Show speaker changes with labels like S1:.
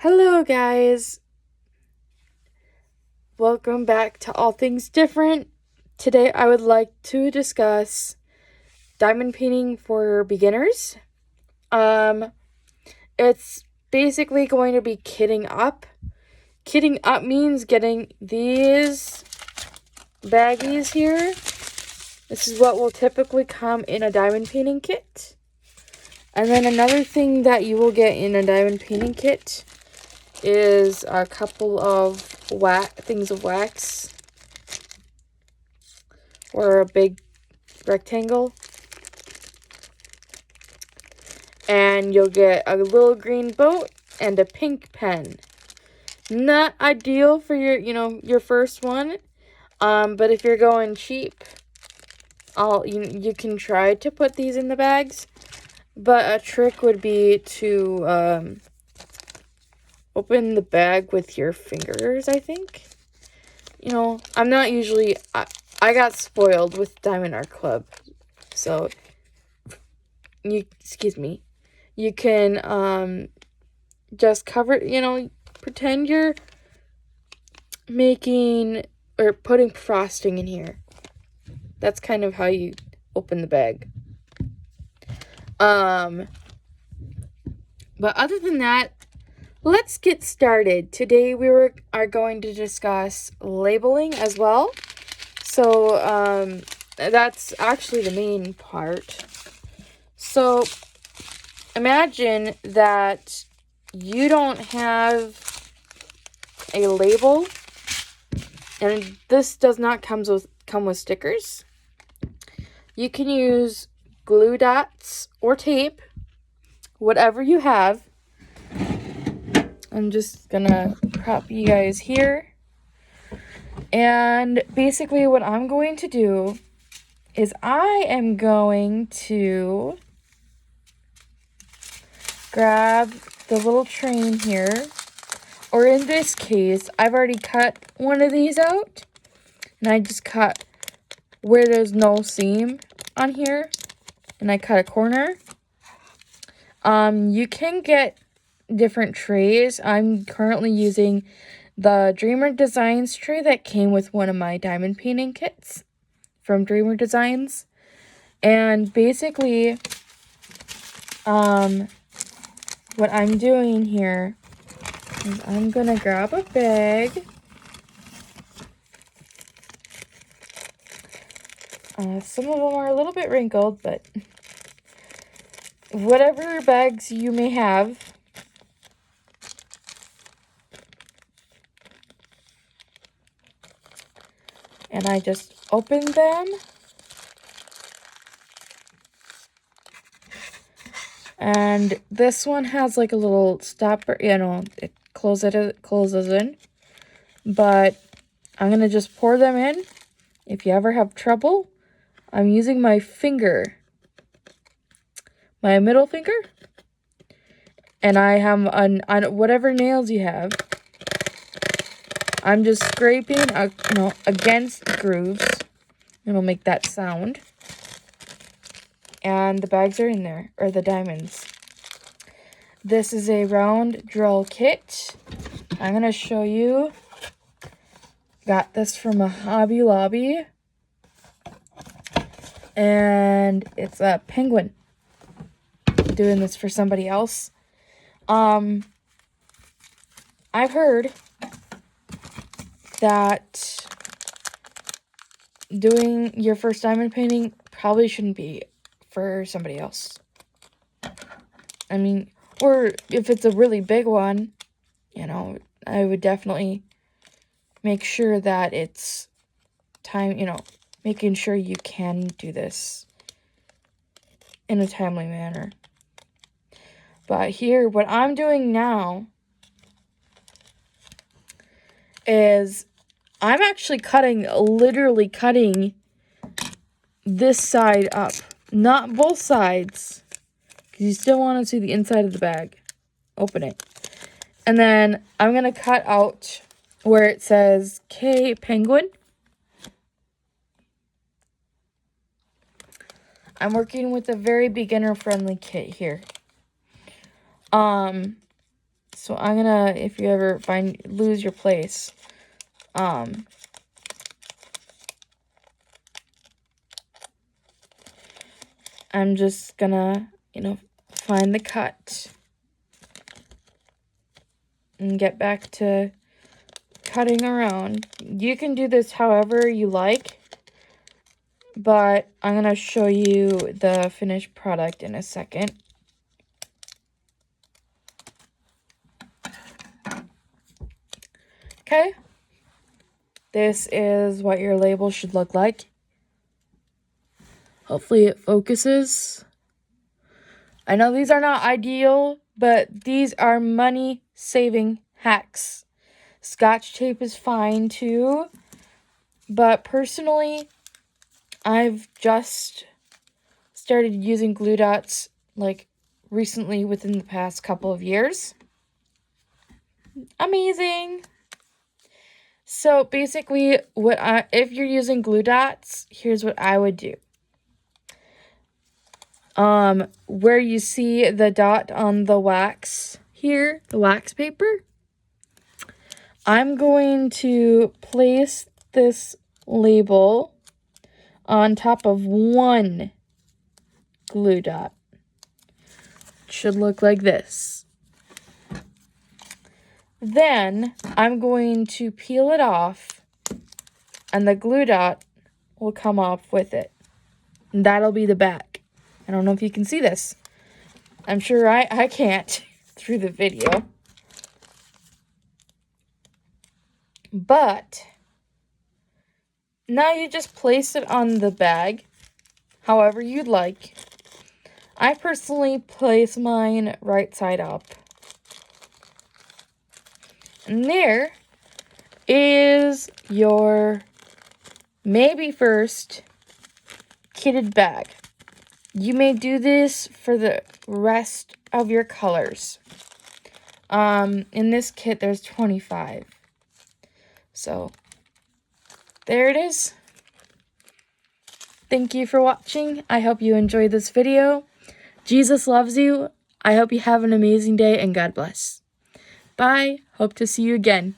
S1: Hello, guys. Welcome back to All Things Different. Today, I would like to discuss diamond painting for beginners. It's basically going to be kitting up. Kitting up means getting these baggies here. This is what will typically come in a diamond painting kit. And then another thing that you will get in a diamond painting kit is a couple of things of wax, or a big rectangle, and you'll get a little green boat and a pink pen. Not ideal for your first one, but if you're going cheap, you can try to put these in the bags. But a trick would be to open the bag with your fingers, I think. I'm not usually... I got spoiled with Diamond Art Club. So, excuse me. You can just cover, pretend you're making or putting frosting in here. That's kind of how you open the bag. But other than that, let's get started. Today we are going to discuss labeling as well. So, that's actually the main part. So, imagine that you don't have a label, and this does not come with stickers. You can use glue dots or tape, whatever you have. I'm just gonna prop you guys here. And basically what I'm going to do is I am going to grab the little train here. Or in this case, I've already cut one of these out. And I just cut where there's no seam on here. And I cut a corner. You can get different trays. I'm currently using the Dreamer Designs tray that came with one of my diamond painting kits from Dreamer Designs. And basically, what I'm doing here is I'm gonna grab a bag. Some of them are a little bit wrinkled, but whatever bags you may have. And I just open them. And this one has like a little stopper, it closes in. But I'm going to just pour them in. If you ever have trouble, I'm using my finger, my middle finger. And I have on whatever nails you have. I'm just scraping, against the grooves. It'll make that sound. And the bags are in there, or the diamonds. This is a round drill kit. I'm going to show you. Got this from a Hobby Lobby. And it's a penguin. I'm doing this for somebody else. I've heard that doing your first diamond painting probably shouldn't be for somebody else. I mean, or if it's a really big one, I would definitely make sure that it's making sure you can do this in a timely manner. But here, what I'm doing now is I'm actually literally cutting this side up. Not both sides, because you still want to see the inside of the bag. Open it. And then I'm going to cut out where it says K Penguin. I'm working with a very beginner-friendly kit here. So So I'm gonna, if you ever lose your place, I'm just gonna, find the cut and get back to cutting around. You can do this however you like, but I'm gonna show you the finished product in a second. Okay, this is what your label should look like. Hopefully it focuses. I know these are not ideal, but these are money-saving hacks. Scotch tape is fine too, but personally, I've just started using glue dots like recently within the past couple of years. Amazing! So basically, if you're using glue dots, here's what I would do. Where you see the dot on the wax here, the wax paper, I'm going to place this label on top of one glue dot. It should look like this. Then I'm going to peel it off, and the glue dot will come off with it. And that'll be the back. I don't know if you can see this. I'm sure I can't through the video. But now you just place it on the bag however you'd like. I personally place mine right side up. And there is your maybe first kitted bag. You may do this for the rest of your colors. In this kit, there's 25. So, there it is. Thank you for watching. I hope you enjoyed this video. Jesus loves you. I hope you have an amazing day and God bless. Bye. Hope to see you again.